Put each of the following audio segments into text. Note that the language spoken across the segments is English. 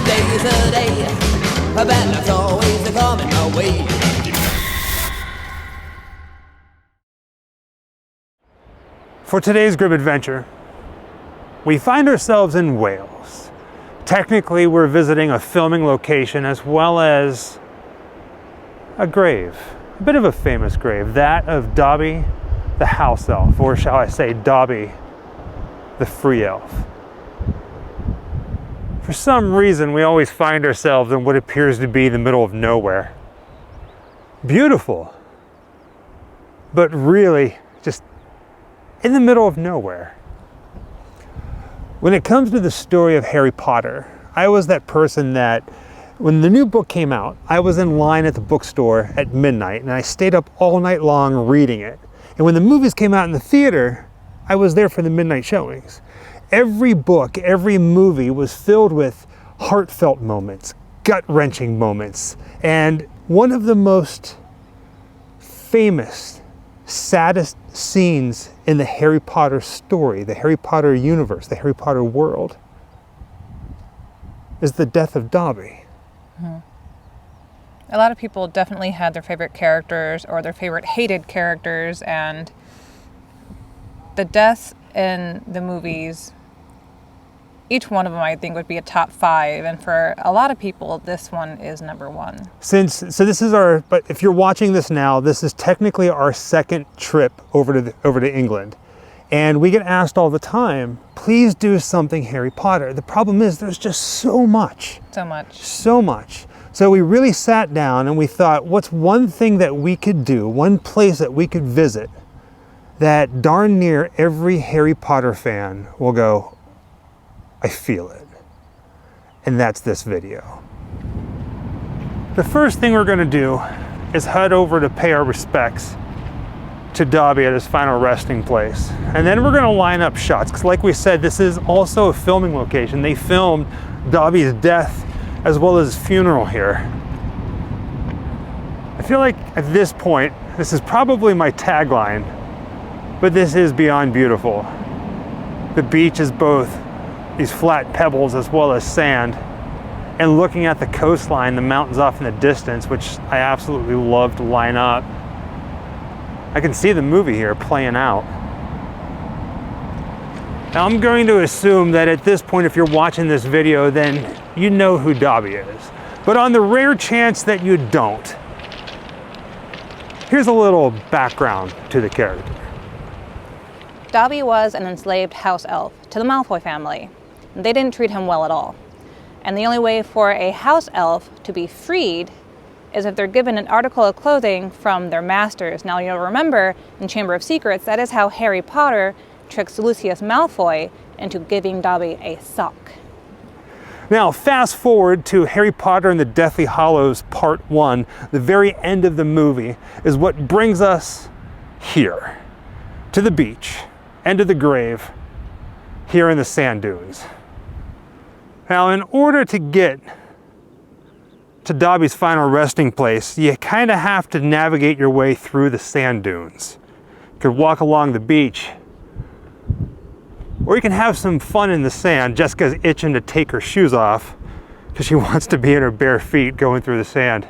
day's a day, a bad luck's always a coming my way. For today's Grimm adventure, we find ourselves in Wales. Technically, we're visiting a filming location as well as a grave, a bit of a famous grave, that of Dobby the House Elf, or shall I say Dobby the Free Elf. For some reason, we always find ourselves in what appears to be the middle of nowhere. Beautiful, but really just in the middle of nowhere. When it comes to the story of Harry Potter, I was that person that when the new book came out, I was in line at the bookstore at midnight and I stayed up all night long reading it. And when the movies came out in the theater, I was there for the midnight showings. Every book, every movie was filled with heartfelt moments, gut-wrenching moments, and one of the most famous, saddest scenes in the Harry Potter story, the Harry Potter universe, the Harry Potter world, is the death of Dobby. Mm-hmm. A lot of people definitely had their favorite characters or their favorite hated characters, and the deaths in the movies, each one of them I think would be a top 5, and for a lot of people this one is number 1. So this is but if you're watching this now, this is technically our second trip over to England. And we get asked all the time, please do something Harry Potter. The problem is there's just so much. So much. So we really sat down and we thought, what's one thing that we could do, one place that we could visit that darn near every Harry Potter fan will go, I feel it. And that's this video. The first thing we're gonna do is head over to pay our respects to Dobby at his final resting place. And then we're gonna line up shots, because like we said, this is also a filming location. They filmed Dobby's death as well as his funeral here. I feel like at this point, this is probably my tagline, but this is beyond beautiful. The beach is both these flat pebbles as well as sand, and looking at the coastline, the mountains off in the distance, which I absolutely love to line up. I can see the movie here playing out. Now I'm going to assume that at this point, if you're watching this video, then you know who Dobby is. But on the rare chance that you don't, here's a little background to the character. Dobby was an enslaved house elf to the Malfoy family. They didn't treat him well at all. And the only way for a house elf to be freed is if they're given an article of clothing from their masters. Now you'll remember in Chamber of Secrets, that is how Harry Potter tricks Lucius Malfoy into giving Dobby a sock. Now fast forward to Harry Potter and the Deathly Hallows Part 1, the very end of the movie is what brings us here, to the beach and to the grave here in the sand dunes. Now, in order to get to Dobby's final resting place, you kind of have to navigate your way through the sand dunes. You could walk along the beach, or you can have some fun in the sand. Jessica's itching to take her shoes off because she wants to be in her bare feet going through the sand.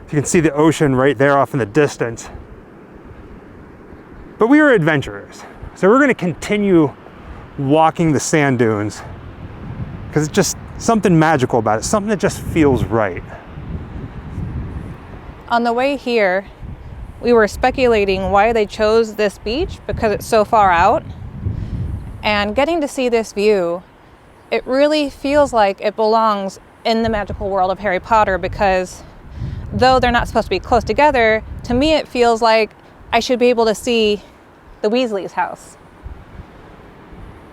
You can see the ocean right there off in the distance. But we are adventurers, so we're going to continue walking the sand dunes because it's just something magical about it, something that just feels right. On the way here, we were speculating why they chose this beach because it's so far out. And getting to see this view, it really feels like it belongs in the magical world of Harry Potter, because though they're not supposed to be close together, to me it feels like I should be able to see the Weasley's house.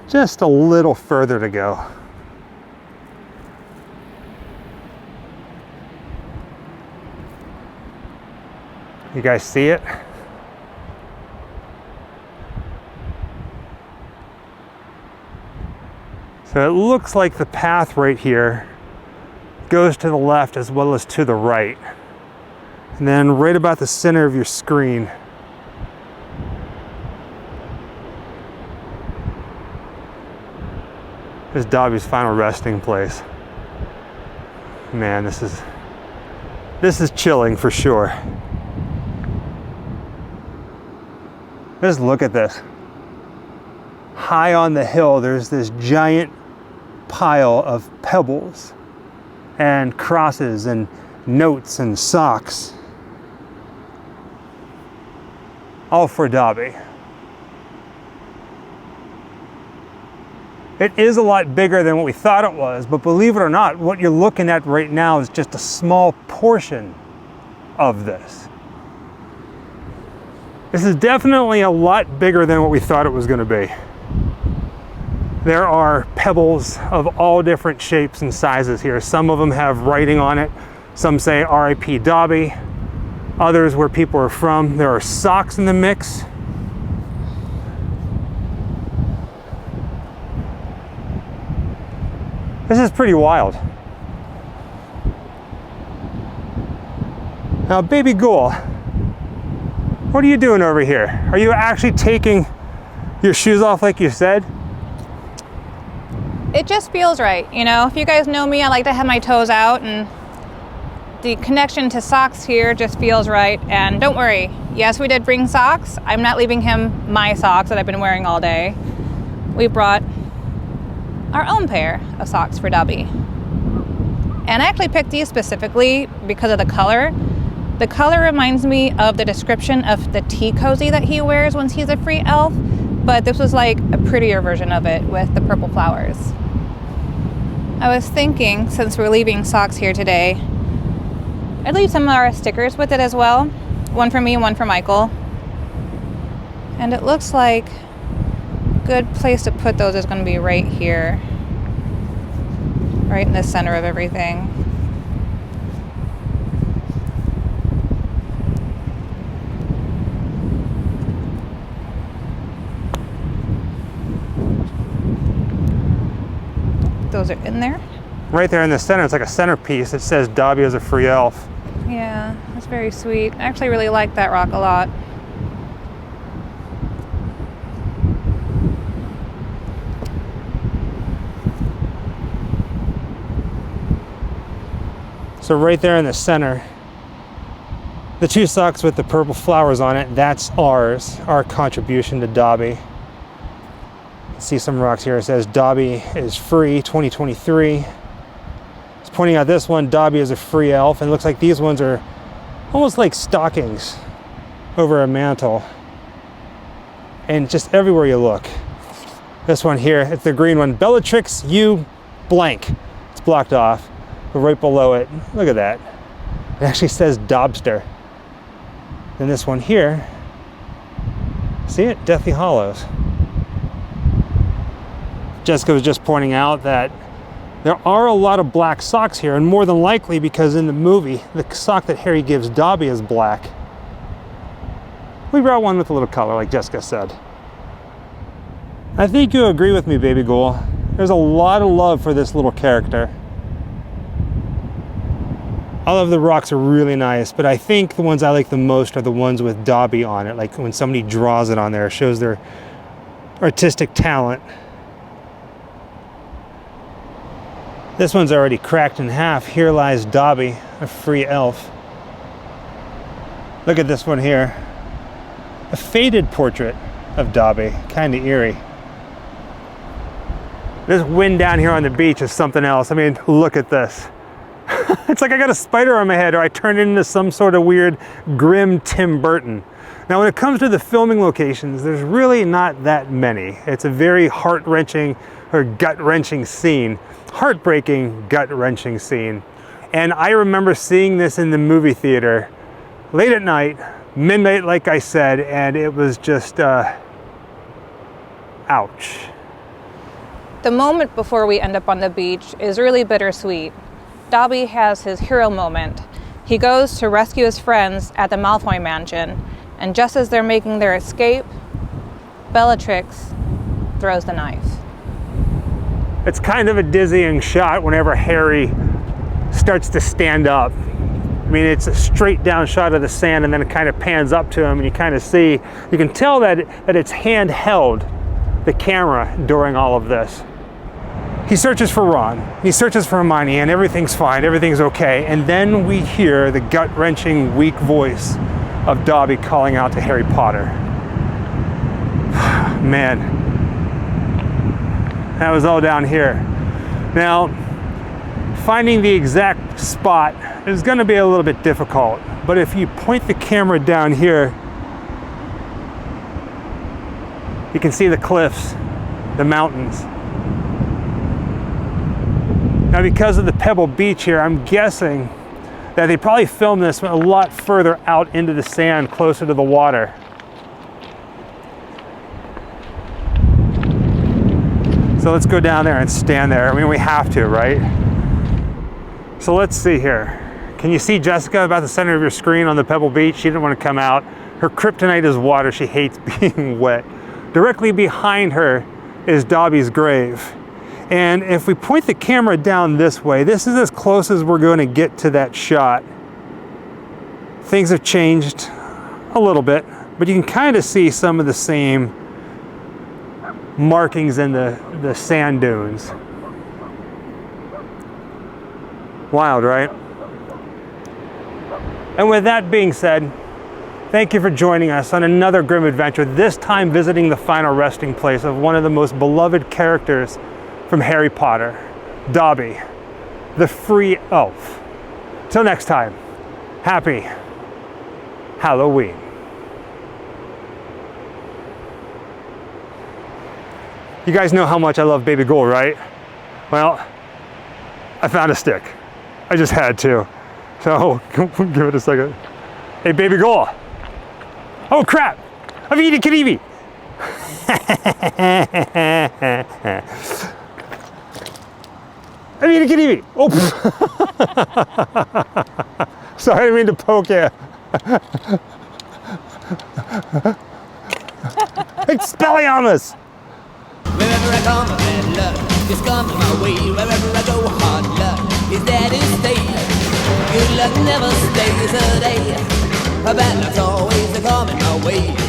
Just a little further to go. You guys see it? So it looks like the path right here goes to the left as well as to the right. And then right about the center of your screen, is Dobby's final resting place. Man, this is chilling for sure. Just look at this. High on the hill, there's this giant pile of pebbles and crosses and notes and socks. All for Dobby. It is a lot bigger than what we thought it was, but believe it or not, what you're looking at right now is just a small portion of this. This is definitely a lot bigger than what we thought it was going to be. There are pebbles of all different shapes and sizes here. Some of them have writing on it. Some say R.I.P. Dobby. Others where people are from. There are socks in the mix. This is pretty wild. Now, Baby Ghoul, what are you doing over here? Are you actually taking your shoes off like you said? It just feels right, you know? If you guys know me, I like to have my toes out, and the connection to socks here just feels right. And don't worry, yes, we did bring socks. I'm not leaving him my socks that I've been wearing all day. We brought our own pair of socks for Dobby. And I actually picked these specifically because of the color. The color reminds me of the description of the tea cozy that he wears when he's a free elf, but this was like a prettier version of it with the purple flowers. I was thinking, since we're leaving socks here today, I'd leave some of our stickers with it as well. One for me and one for Michael. And it looks like a good place to put those is going to be right here. Right in the center of everything. Those are in there. Right there in the center, it's like a centerpiece. It says Dobby is a free elf. Yeah, that's very sweet. I actually really like that rock a lot. So right there in the center, the two socks with the purple flowers on it, that's ours, our contribution to Dobby. See some rocks here. It says Dobby is free 2023. It's pointing out this one, Dobby is a free elf, and it looks like these ones are almost like stockings over a mantle. And just everywhere you look. This one here, it's the green one, Bellatrix U blank. It's blocked off, but right below it, look at that. It actually says Dobster. Then this one here, see it? Deathly Hollows. Jessica was just pointing out that there are a lot of black socks here, and more than likely because in the movie, the sock that Harry gives Dobby is black. We brought one with a little color, like Jessica said. I think you agree with me, Baby Ghoul. There's a lot of love for this little character. All of the rocks are really nice, but I think the ones I like the most are the ones with Dobby on it, like when somebody draws it on there, it shows their artistic talent. This one's already cracked in half. Here lies Dobby, a free elf. Look at this one here. A faded portrait of Dobby, kind of eerie. This wind down here on the beach is something else. I mean, look at this. It's like I got a spider on my head, or I turned into some sort of weird Grimm Tim Burton. Now, when it comes to the filming locations, there's really not that many. It's a very heart-wrenching or gut-wrenching scene. Heartbreaking, gut-wrenching scene. And I remember seeing this in the movie theater late at night, midnight like I said, and it was just, ouch. The moment before we end up on the beach is really bittersweet. Dobby has his hero moment. He goes to rescue his friends at the Malfoy mansion, and just as they're making their escape, Bellatrix throws the knife. It's kind of a dizzying shot whenever Harry starts to stand up. I mean, it's a straight down shot of the sand, and then it kind of pans up to him, and you kind of see, you can tell that it's handheld, the camera, during all of this. He searches for Ron, he searches for Hermione, and everything's fine, everything's okay. And then we hear the gut-wrenching, weak voice of Dobby calling out to Harry Potter. Man, that was all down here. Now, finding the exact spot is going to be a little bit difficult, but if you point the camera down here, you can see the cliffs, the mountains. Now, because of the pebble beach here, I'm guessing that they probably filmed this a lot further out into the sand, closer to the water. So let's go down there and stand there. I mean, we have to, right? So let's see here. Can you see Jessica about the center of your screen on the pebble beach? She didn't want to come out. Her kryptonite is water. She hates being wet. Directly behind her is Dobby's grave. And if we point the camera down this way, this is as close as we're going to get to that shot. Things have changed a little bit, but you can kind of see some of the same markings in the sand dunes. Wild, right? And with that being said, thank you for joining us on another Grimm adventure, this time visiting the final resting place of one of the most beloved characters from Harry Potter, Dobby, the free elf. Till next time, happy Halloween. You guys know how much I love Baby Gold, right? Well, I found a stick. I just had to. So, give it a second. Hey, Baby Gold. Oh crap! I've eaten Karibi. I mean, a kitty. Oh, sorry, I didn't mean to poke you. Expelliarmus! Wherever I come, bad luck is coming my way. Wherever I go, hard luck is there to stay. Good luck never stays a day. Bad luck's always coming my way.